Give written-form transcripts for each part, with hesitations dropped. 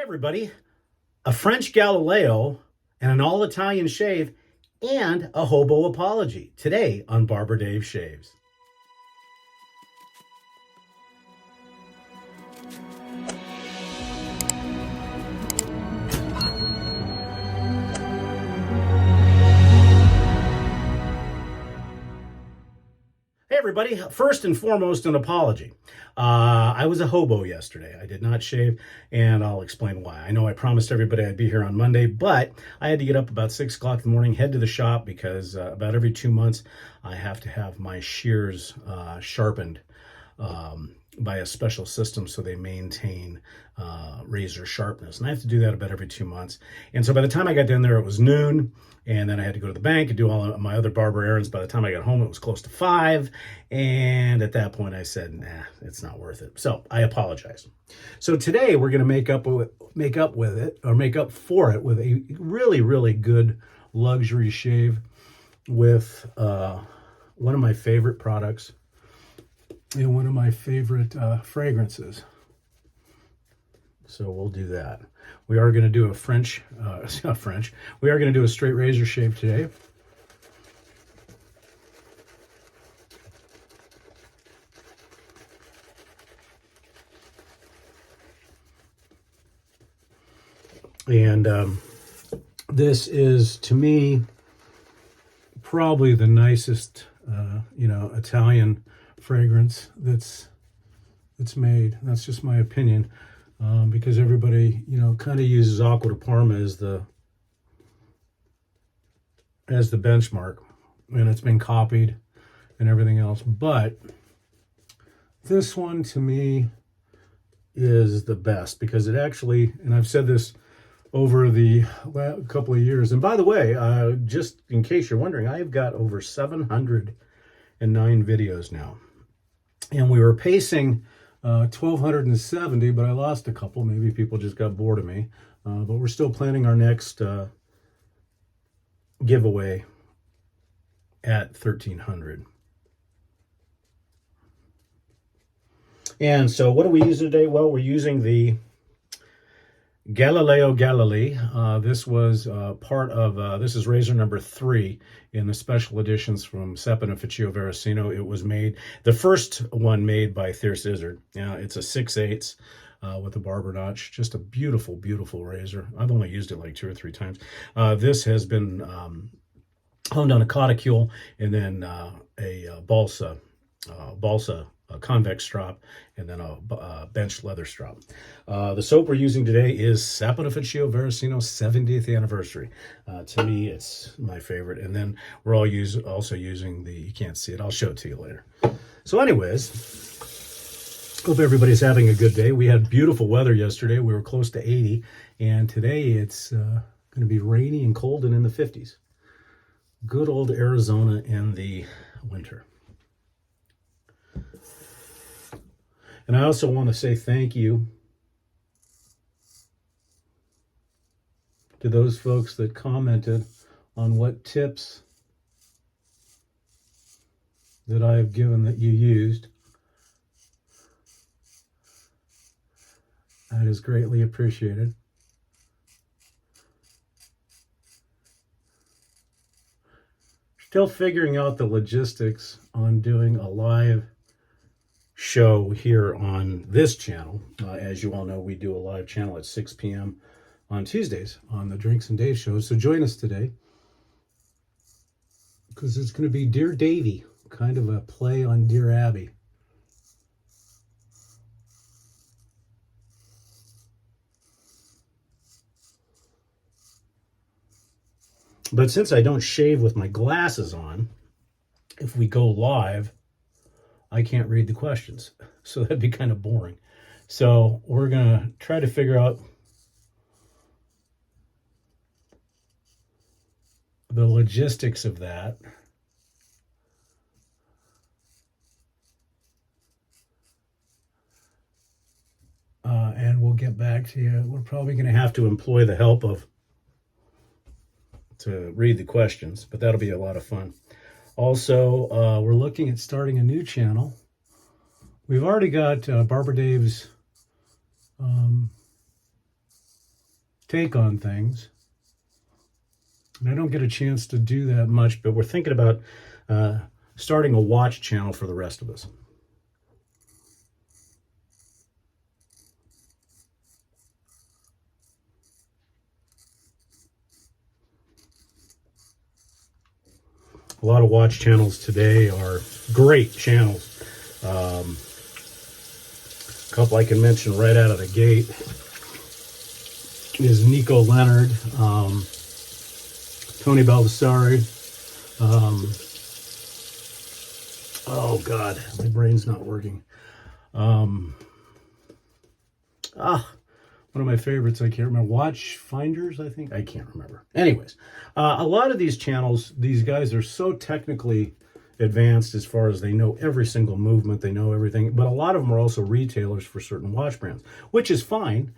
Everybody, a French Galileo and an all-Italian shave and a hobo apology today on Barber Dave Shaves. Hey everybody, first and foremost, an apology. I was a hobo yesterday. I did not shave, and I'll explain why. I know I promised everybody I'd be here on Monday, but I had to get up about 6 o'clock in the morning, head to the shop, because about every 2 months I have to have my shears sharpened by a special system so they maintain razor sharpness. And I have to do that about every 2 months. And so by the time I got down there, it was noon. And then I had to go to the bank and do all of my other barber errands. By the time I got home, it was close to 5. And at that point, I said, nah, it's not worth it. So I apologize. So today we're going to make up for it with a really, really good luxury shave with one of my favorite products and one of my favorite fragrances. So we'll do that. We are going to do a we are going to do a straight razor shave today. And this is, to me, probably the nicest, Italian fragrance that's made. That's just my opinion. Because everybody, kind of uses Acqua di Parma as the benchmark, and it's been copied and everything else. But this one, to me, is the best because it actually, and I've said this over the couple of years. And by the way, just in case you're wondering, I've got over 709 videos now, and we were pacing 1,270, but I lost a couple. Maybe people just got bored of me. But we're still planning our next giveaway at 1,300. And so what are we using today? Well, we're using the Galileo Galilei. This was part of, this is razor number 3 in the special editions from Seppa and Ficcio Veracino. It was made, the first one made by Thierce Izzard. It's a 6/8 with a barber notch. Just a beautiful, beautiful razor. I've only used it like 2 or 3 times. This has been honed on a cauticule and then a balsa convex strop, and then a bench leather strop. The soap we're using today is Seppa and Ficcio Veracino 70th anniversary. To me, it's my favorite. And then we're also using the, you can't see it, I'll show it to you later. So anyways, hope everybody's having a good day. We had beautiful weather yesterday. We were close to 80, and today it's going to be rainy and cold and in the 50s. Good old Arizona in the winter. And I also want to say thank you to those folks that commented on what tips that I have given that you used. That is greatly appreciated. Still figuring out the logistics on doing a live show here on this channel. As you all know, we do a live channel at 6 p.m. on Tuesdays on the Drinks and Dave show. So join us today because it's going to be Dear Davy, kind of a play on Dear Abby. But since I don't shave with my glasses on, if we go live, I can't read the questions, so that'd be kind of boring. So we're going to try to figure out the logistics of that. And we'll get back to you. We're probably going to have to employ the help to read the questions, but that'll be a lot of fun. Also, we're looking at starting a new channel. We've already got Barber Dave's take on things. And I don't get a chance to do that much, but we're thinking about starting a watch channel for the rest of us. A lot of watch channels today are great channels. A couple I can mention right out of the gate is Nico Leonard, Tony Baldessari. Oh God, my brain's not working. One of my favorites, I can't remember. Watch Finders, I think. I can't remember. Anyways, a lot of these channels, these guys are so technically advanced as far as they know every single movement, they know everything. But a lot of them are also retailers for certain watch brands, which is fine.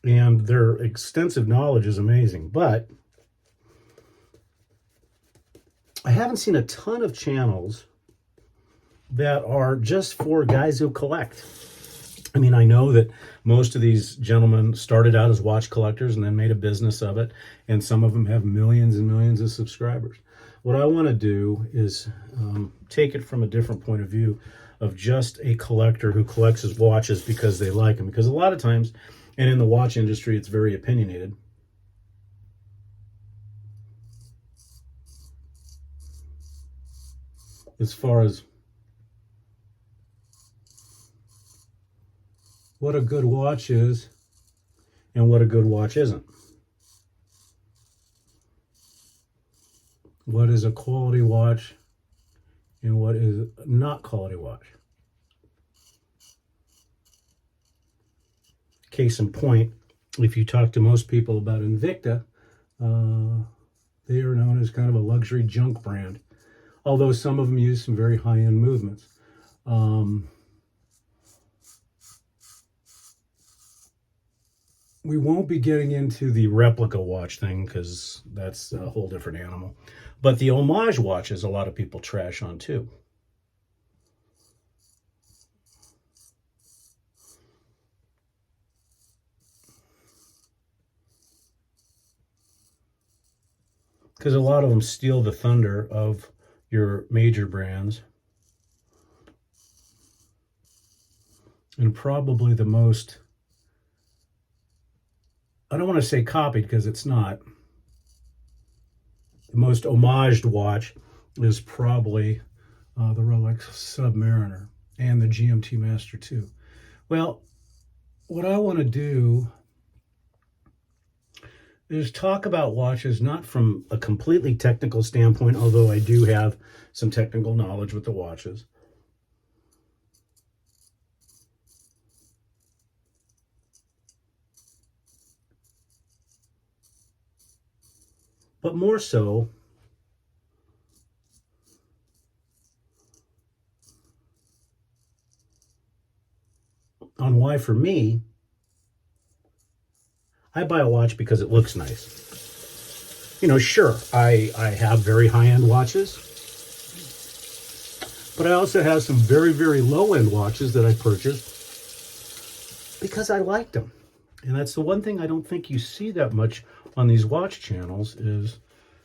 And their extensive knowledge is amazing. But I haven't seen a ton of channels that are just for guys who collect. I mean, I know that most of these gentlemen started out as watch collectors and then made a business of it, and some of them have millions and millions of subscribers. What I want to do is take it from a different point of view of just a collector who collects his watches because they like them. Because a lot of times, and in the watch industry, it's very opinionated. As far as what a good watch is and what a good watch isn't. What is a quality watch and what is not quality watch. Case in point, if you talk to most people about Invicta, they are known as kind of a luxury junk brand, although some of them use some very high-end movements. We won't be getting into the replica watch thing because that's a whole different animal. But the homage watches, a lot of people trash on too. Because a lot of them steal the thunder of your major brands. And probably the most, I don't want to say copied because it's not. The most homaged watch is probably the Rolex Submariner and the GMT Master 2. Well, what I want to do is talk about watches not from a completely technical standpoint, although I do have some technical knowledge with the watches. But more so on why, for me, I buy a watch because it looks nice. You know, sure, I have very high-end watches, but I also have some very, very low-end watches that I purchased because I liked them. And that's the one thing I don't think you see that much on these watch channels is,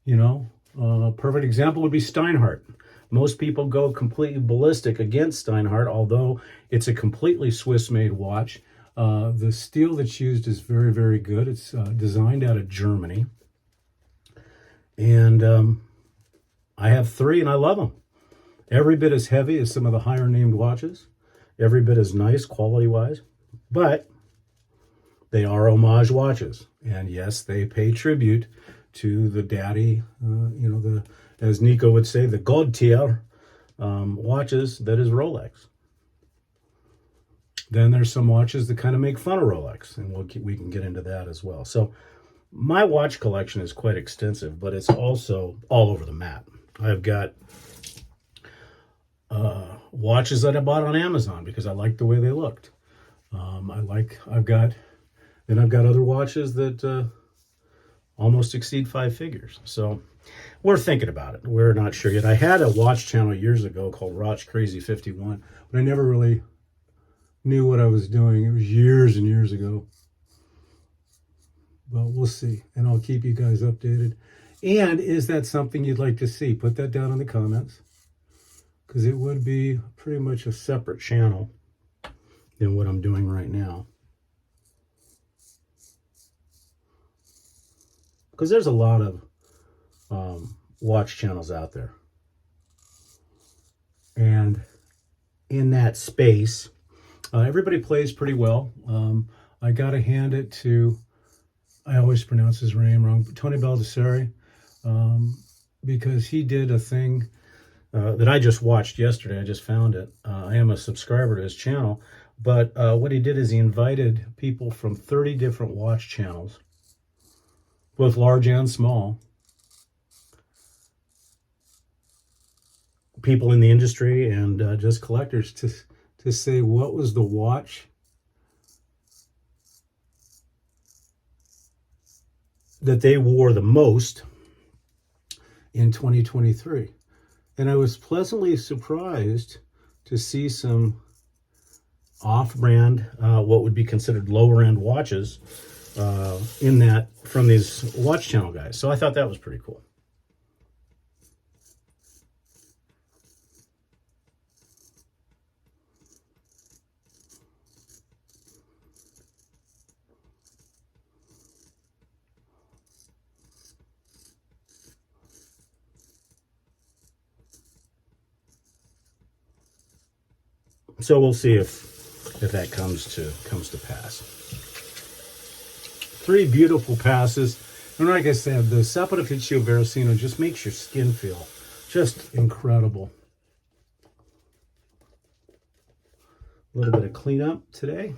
you know, a perfect example would be Steinhardt. Most people go completely ballistic against Steinhardt, although it's a completely Swiss-made watch. The steel that's used is very, very good. It's designed out of Germany. And I have 3 and I love them. Every bit as heavy as some of the higher named watches. Every bit as nice quality-wise. But they are homage watches. And yes, they pay tribute to the daddy, you know, the, as Nico would say, the god tier watches that is Rolex. Then there's some watches that kind of make fun of Rolex, and we can get into that as well. So my watch collection is quite extensive, but it's also all over the map. I've got watches that I bought on Amazon because I liked the way they looked. I've got other watches that almost exceed 5 figures. So we're thinking about it. We're not sure yet. I had a watch channel years ago called Watch Crazy 51, but I never really knew what I was doing. It was years and years ago. but we'll see. And I'll keep you guys updated. And is that something you'd like to see? Put that down in the comments, because it would be pretty much a separate channel than what I'm doing right now. Because there's a lot of watch channels out there. And in that space, everybody plays pretty well. I got to hand it to, I always pronounce his name wrong, Tony Baldessari, because he did a thing that I just watched yesterday. I just found it. I am a subscriber to his channel, but what he did is he invited people from 30 different watch channels, both large and small, people in the industry and just collectors, to say what was the watch that they wore the most in 2023. And I was pleasantly surprised to see some off-brand, what would be considered lower-end watches in that from these watch channel guys. So I thought that was pretty cool. So we'll see if that comes to pass. 3 beautiful passes. And like I said, the Saponificio Veracino just makes your skin feel just incredible. A little bit of cleanup today.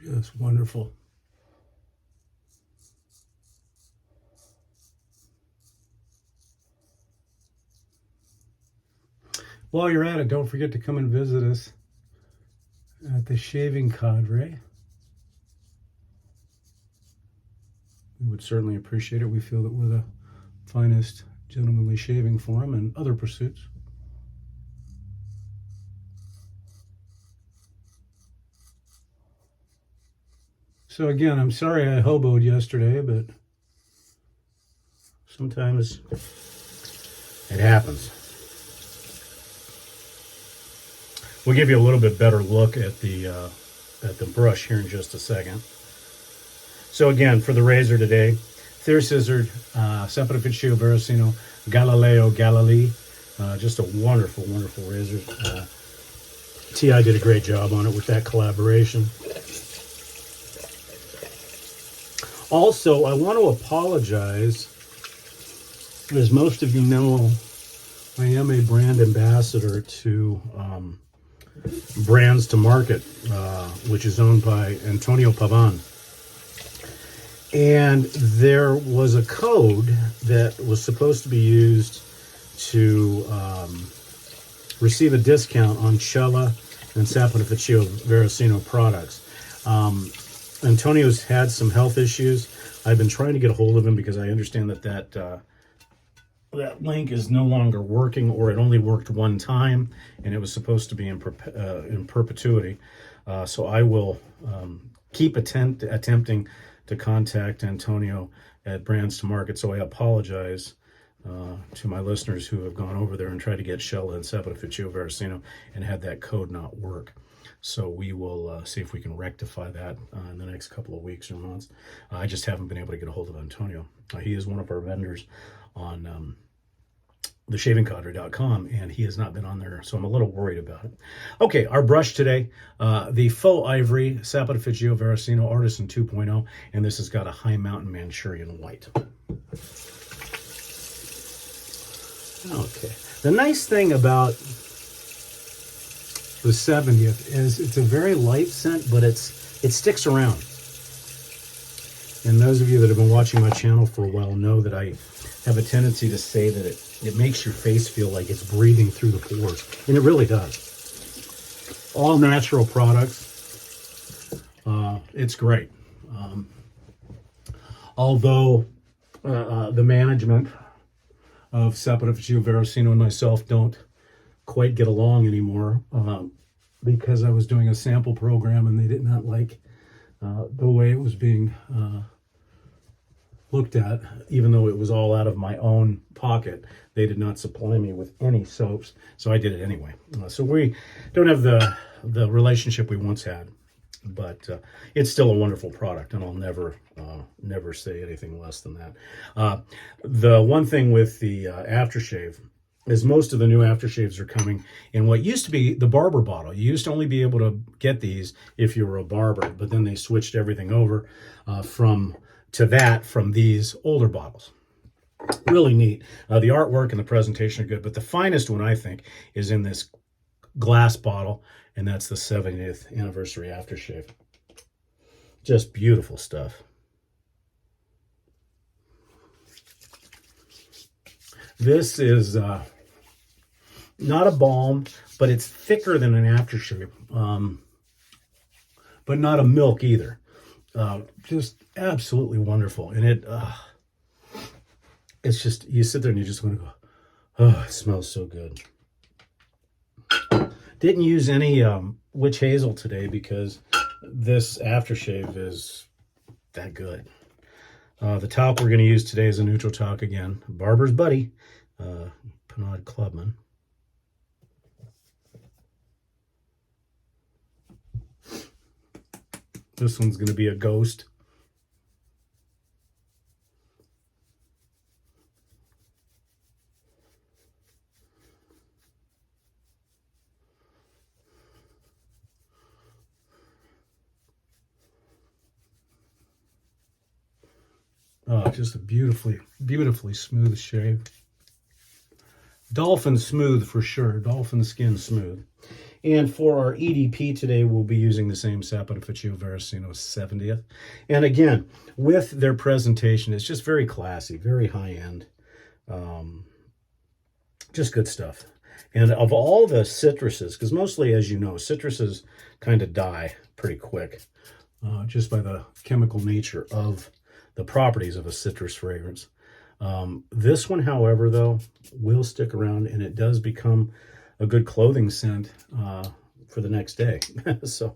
Just wonderful. While you're at it, don't forget to come and visit us at the Shaving Cadre. We would certainly appreciate it. We feel that we're the finest gentlemanly shaving forum and other pursuits. So again, I'm sorry I hoboed yesterday, but sometimes it happens. We'll give you a little bit better look at the brush here in just a second. So again, for the razor today, Ther-Scissored, Saponificio Veracino, Galileo Galilei. Just a wonderful, wonderful razor. TI did a great job on it with that collaboration. Also, I want to apologize. As most of you know, I am a brand ambassador to Brands to Market, which is owned by Antonio Pavan. And there was a code that was supposed to be used to receive a discount on Cella and Saponificio Veracino products. Antonio's had some health issues. I've been trying to get a hold of him because I understand that link is no longer working, or it only worked one time, and it was supposed to be in perpetuity. So I will keep attempting to contact Antonio at Brands to Market. So I apologize to my listeners who have gone over there and tried to get Cella and Saponificio Veracino and had that code not work. So we will see if we can rectify that in the next couple of weeks or months. I just haven't been able to get a hold of Antonio. He is one of our vendors on theshavingcadre.com, and he has not been on there, so I'm a little worried about it. Okay, our brush today, the Faux Ivory Saponificio Veracino Artisan 2.0, and this has got a High Mountain Manchurian White. Okay, the nice thing about the 70th, is it's a very light scent, but it sticks around. And those of you that have been watching my channel for a while know that I have a tendency to say that it makes your face feel like it's breathing through the pores. And it really does. All natural products. It's great. Although the management of Seppa Veracino and myself don't quite get along anymore because I was doing a sample program and they did not like the way it was being looked at, even though it was all out of my own pocket. They did not supply me with any soaps, so I did it anyway. So we don't have the relationship we once had, but it's still a wonderful product, and I'll never say anything less than that. The one thing with the aftershave is most of the new aftershaves are coming in what used to be the barber bottle. You used to only be able to get these if you were a barber, but then they switched everything over from these older bottles. Really neat. The artwork and the presentation are good, but the finest one, I think, is in this glass bottle, and that's the 70th anniversary aftershave. Just beautiful stuff. This is not a balm, but it's thicker than an aftershave, but not a milk either. Just absolutely wonderful. And it's just, you sit there and you just want to go, oh, it smells so good. Didn't use any witch hazel today because this aftershave is that good. The talc we're going to use today is a neutral talc again. Barber's Buddy, Panad Clubman. This one's going to be a ghost. Oh, just a beautifully smooth shave. Dolphin smooth for sure. Dolphin skin smooth. And for our EDP today, we'll be using the same Seppa Veracino 70th. And again, with their presentation, it's just very classy, very high-end. Just good stuff. And of all the citruses, because mostly, as you know, citruses kind of die pretty quick just by the chemical nature of the properties of a citrus fragrance. This one, however, though, will stick around, and it does become a good clothing scent for the next day. So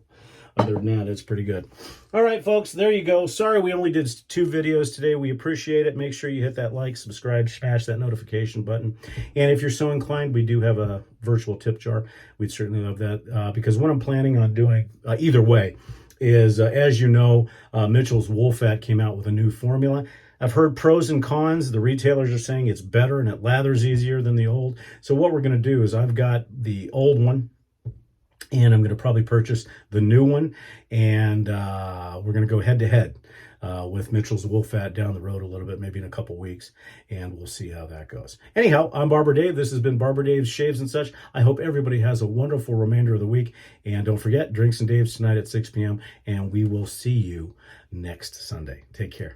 other than that, it's pretty good. All right, folks, there you go. Sorry we only did 2 videos today. We appreciate it. Make sure you hit that like, subscribe, smash that notification button. And if you're so inclined, we do have a virtual tip jar. We'd certainly love that because what I'm planning on doing, either way, is, as you know, Mitchell's Wool Fat came out with a new formula. I've heard pros and cons. The retailers are saying it's better and it lathers easier than the old. So what we're going to do is I've got the old one, and I'm going to probably purchase the new one, and we're going to go head-to-head with Mitchell's Wool Fat down the road a little bit, maybe in a couple weeks, and we'll see how that goes. Anyhow, I'm Barber Dave. This has been Barber Dave's Shaves and Such. I hope everybody has a wonderful remainder of the week, and don't forget, Drinks and Daves tonight at 6 p.m., and we will see you next Sunday. Take care.